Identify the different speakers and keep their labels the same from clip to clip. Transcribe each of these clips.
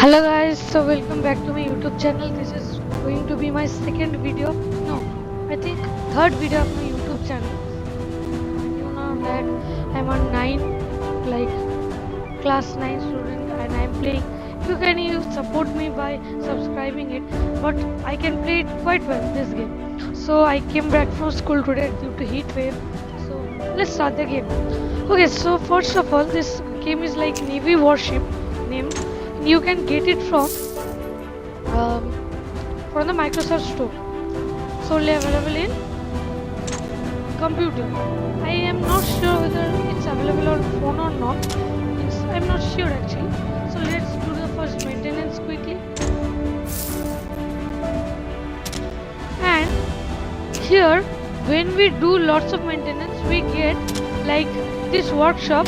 Speaker 1: Hello guys, so welcome back to my YouTube channel. This is going to be my second video. No, I think third video of my YouTube channel. You know that I'm on 9, like class 9 student, and I'm playing. You can support me by subscribing it, but I can play it quite well this game. So I came back from school today due to heat wave. So let's start the game. Okay, so first of all, this game is like Navy warship named. You can get it um, from the Microsoft Store. So only available in computer. I am not sure whether it's available on phone or not. I'm not sure actually. So let's do the first maintenance quickly. And here, when we do lots of maintenance, we get like this workshop.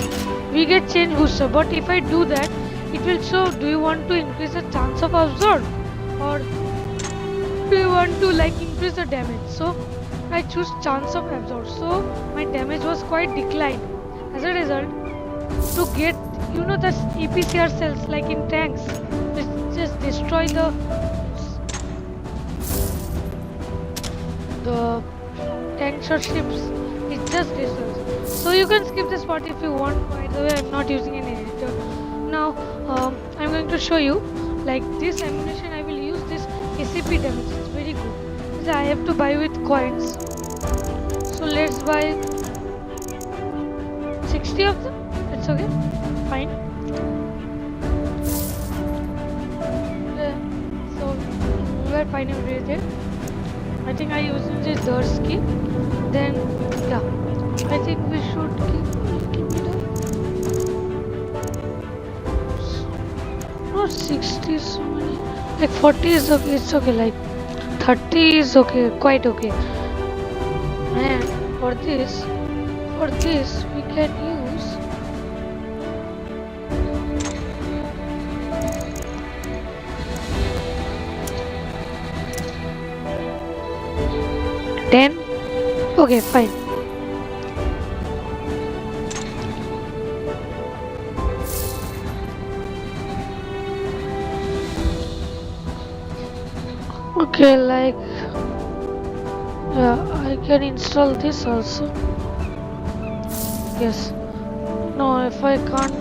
Speaker 1: We get change booster. But if I do that, it will show. Do you want to increase the chance of absorb, or do you want to like increase the damage? So I choose chance of absorb. So my damage was quite declined. As a result, to get the APCR cells like in tanks, which just destroy the tanks or ships. It just destroys. So you can skip this part if you want. By the way, I'm not using an editor. Now I'm going to show you like this ammunition. I will use this ACP damage. It's very good. I have to buy with coins. So let's buy 60 of them. It's okay. Fine. So we're fine over there. I think I use this Dursky. Then yeah, I think we should keep it up. Not 60 so many. Like 40 is okay. It's okay. Like 30 is okay. Quite okay. And for this we can use ten. Okay, fine. Okay, like yeah, I can install this also. Yes. No, if I can't.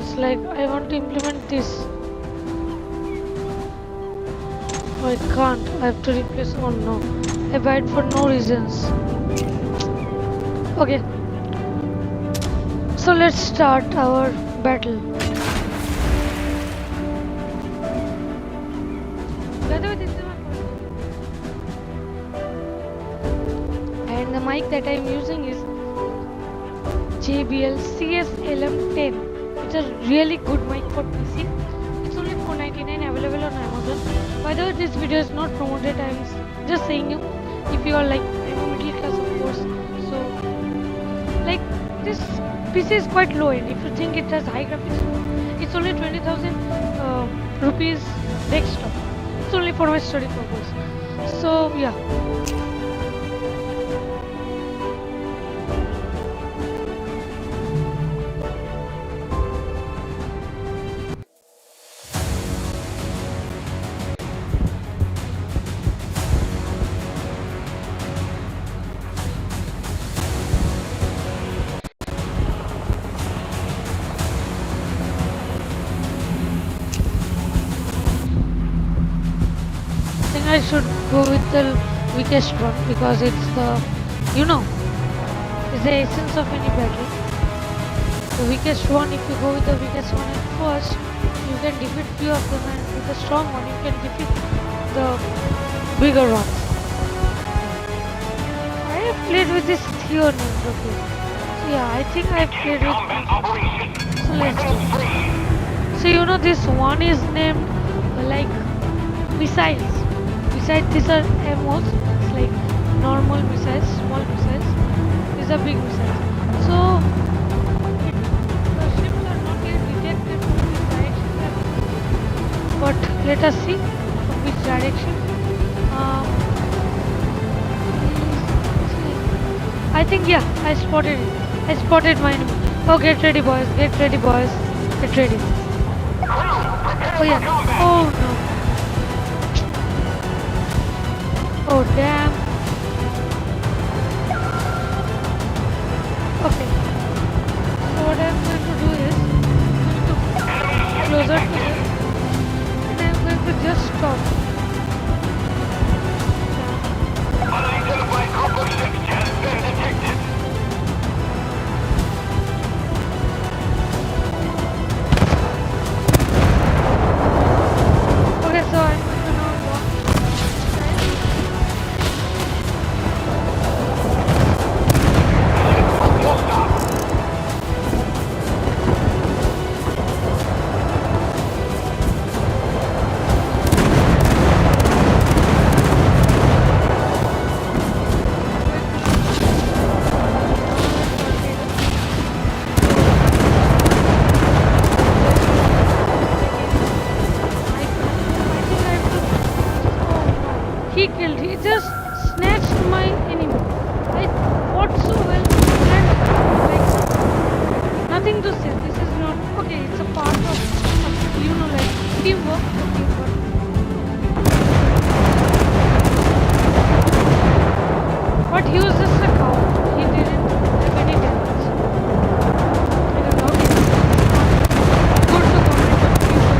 Speaker 1: It's like I want to implement this. I can't. I have to replace. Oh no. I buy it for no reasons. Okay. So let's start our battle. By the way, this is my and the mic that I am using is JBL CSLM10. It's a really good mic for PC. It's only $4.99 available on Amazon. By the way, this video is not promoted. I'm just saying you, if you are like I'm a middle class of course. So like this PC is quite low end. If you think it has high graphics, it's only 20,000 rupees desktop. It's only for my study purpose. So yeah. I should go with the weakest one because it's the, it's the essence of any battle. The weakest one, if you go with the weakest one at first, you can defeat few of them, and with the strong one, you can defeat the bigger ones. I have played with this Theo name, okay. So yeah, I think I played with. So let's do. So this one is named like missiles. Besides these are MOs, it's like normal missiles, small missiles. These are big missiles. So the ships are not yet detected from which direction they are. But let us see from which direction I think yeah, I spotted it. I spotted my enemy. Oh, get ready, boys. Get ready, boys. Get ready. Oh yeah. Oh no. Oh damn. Okay. So what I'm going to do is I'm going to closer to this and I'm going to just stop.
Speaker 2: Unidentified group of ships has been detected.
Speaker 1: Okay, so I'm going to now walk
Speaker 2: Full stop.
Speaker 1: He killed. He just snatched my enemy. I fought so well and like nothing to say. This is not okay. It's a part of like teamwork. But he was just a coward. He didn't have any damage. I don't know. It's not good to comment on people.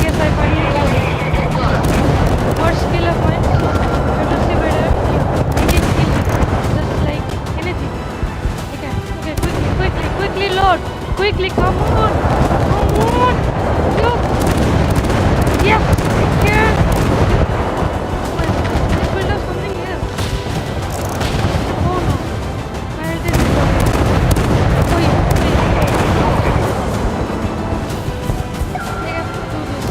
Speaker 1: Yes, I finally got it. First skill of mine. Let us see whether I can kill it. Just like anything. I can. Okay, quickly load. Quickly, come on. Come on. Yo. Yes, I can. Wait, I built up something else. Oh no. Where did it go? Oh yeah, wait. I have to do this.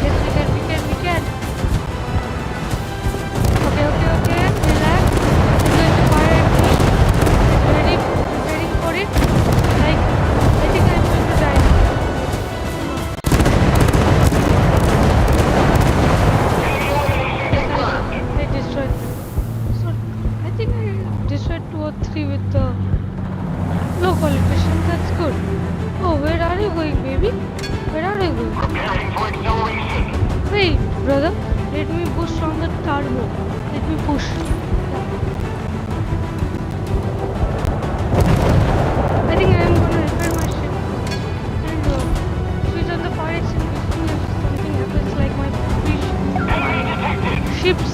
Speaker 1: Yes, we can. Okay, relax. He's going to fire at me. He's ready, preparing for it. Like, I think I'm going to die now. Yes, I destroyed. So, I think I destroyed 2 or 3 with the low quality mission. That's good. Oh, where are you going, baby? Where are you going?
Speaker 2: Preparing for acceleration.
Speaker 1: Wait, brother. Let me push on the turbo. Let me push. I think I am gonna repair my ship and switch on the fire extinguisher if something happens like my ships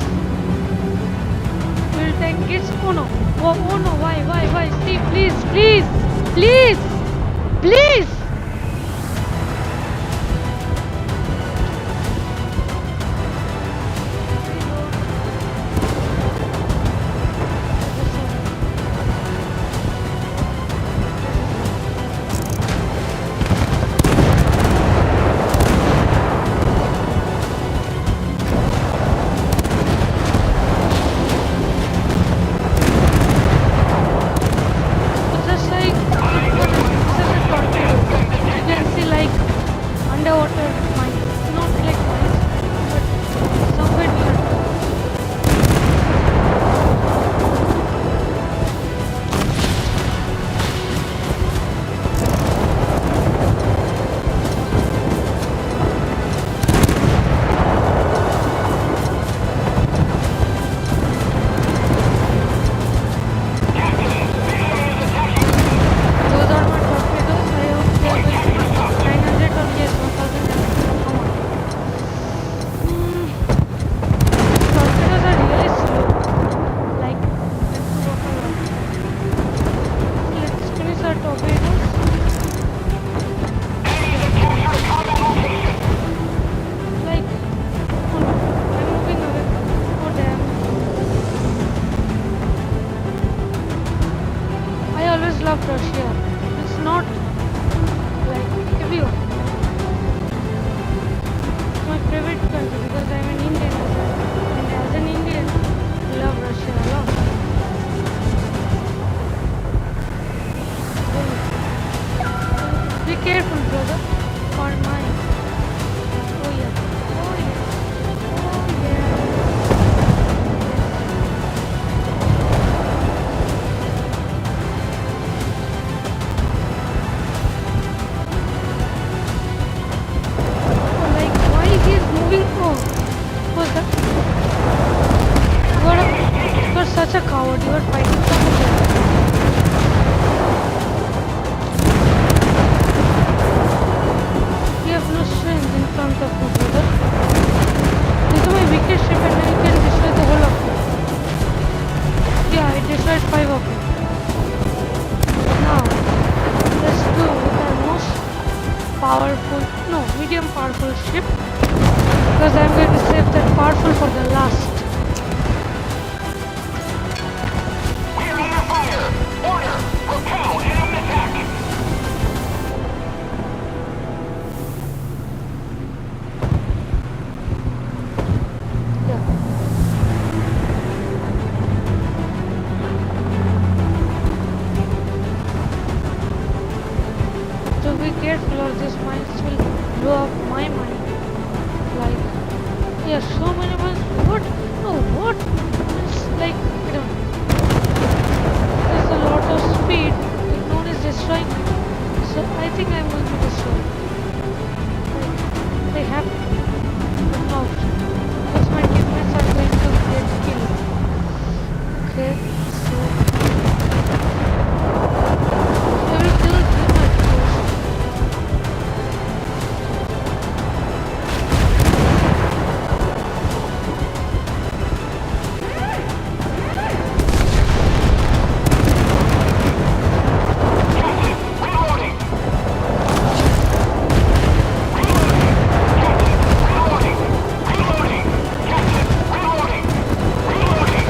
Speaker 1: will tank gets. Oh no. Oh no, why? See, please! Just like what is this is a torpedo. love Russia. It's not like everyone. It's my favorite country because I'm an Indian as well. And as an Indian, I love Russia a lot. Be careful, brother. For mine. Oh yeah. Oh yeah. Oh yeah. Oh, like why he is moving? Oh, what's that? You are such a coward. You are fighting someone. You have no strength in front of me, brother. This is my weakest ship and I can destroy the whole of it. Yeah, I destroyed 5 of them. Now, let's go with our most powerful, no, medium powerful ship. Because I'm going to save that powerful for the last.
Speaker 2: We're under fire! Order! Repel enemy attack!
Speaker 1: Yeah. So be careful or these mines will blow up my mine. Like, yeah, so many mines. What? No, what? It's like, I don't know. There's a lot of speed. Like, no one is destroying me. So I think I'm going to destroy. Like, they have to. But no option. Because my teammates are going to get killed. Okay, so I will kill them at first.
Speaker 2: Reloading! Reloading! Captain, reloading! Reloading!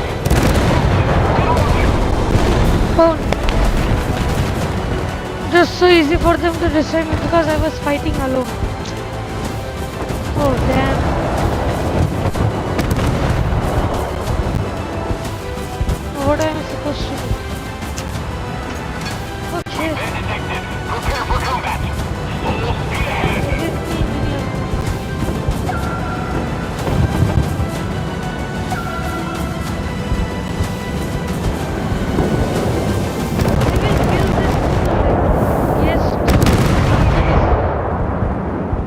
Speaker 1: Oh, just so easy for them to destroy me because I was fighting alone. Oh damn. What am I supposed to do? Okay.
Speaker 2: Been detected. Prepare for combat. Full speed ahead.
Speaker 1: Let me engineer. I will kill this yes.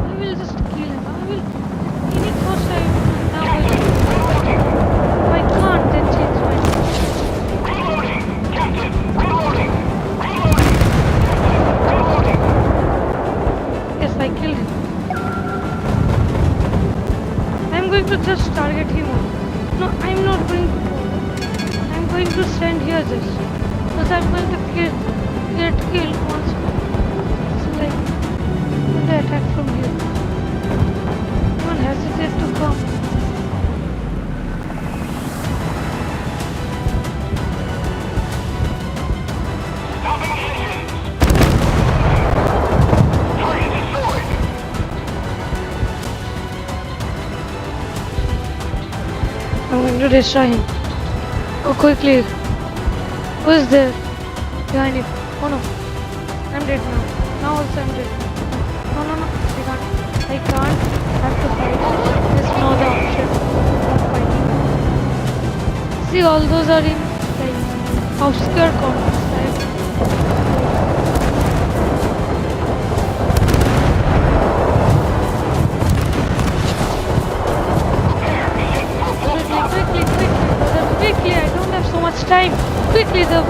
Speaker 1: I will just kill him. I will at any cost I now will.
Speaker 2: Reloading!
Speaker 1: If I can't then change my
Speaker 2: Reloading! Captain, reloading! Reloading! Reloading!
Speaker 1: yes I killed him. I'm going to just target him only. No, I'm not going to I'm going to stand here just. Because I'm going to get killed once more. So like when they attack from here. Don't hesitate to come.
Speaker 2: Stopping engines! Target destroyed!
Speaker 1: I'm going to destroy him. Go quickly. Who is there? Behind him. Oh no. I'm dead now. Now also I'm dead. No, no, no. I can't. I can't. I have to fight. There's no other option. I'm fighting. See, all those are in like obscure corners. Quickly, brother, quickly! I don't have so much time. Quickly, the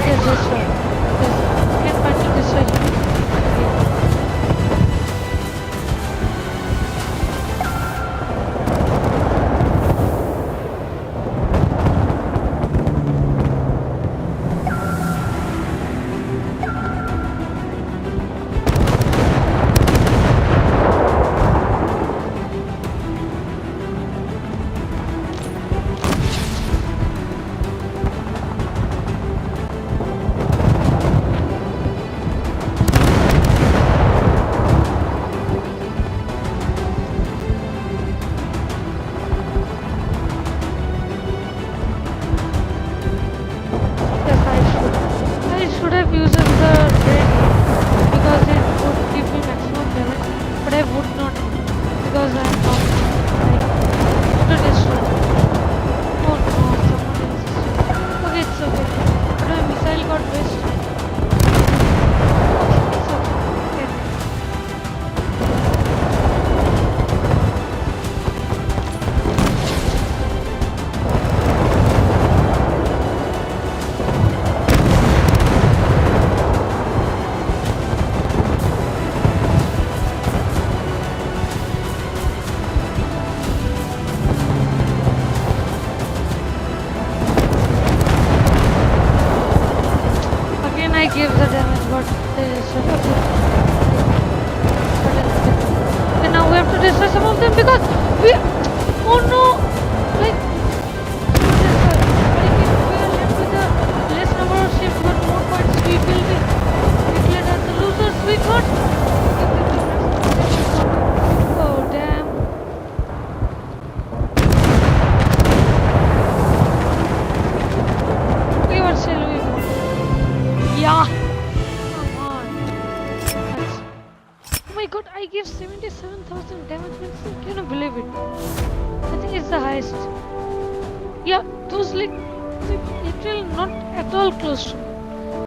Speaker 1: yes, this one. Yes, I can finally destroy him. I would not because I am not like to destroy. Oh no, someone else is. Okay, it's okay. But my missile got wasted. It's okay. Okay. Again, I give the damage, but they should have. And now we have to destroy some of them because we. Oh no! Like. Like if we are left with a less number of ships but more points, we will be declared as the losers. We got. Oh damn! Okay, what shall we do? Yeah! Come on! That's- Oh my god, I gave 77,000 damage. Can you believe it? I think it's the highest. Yeah, those like literally not at all close to me.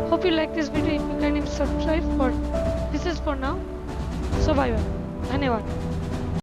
Speaker 1: Hope you like this video. If you can, subscribe. For this is for now. So bye bye. Dhanyawad.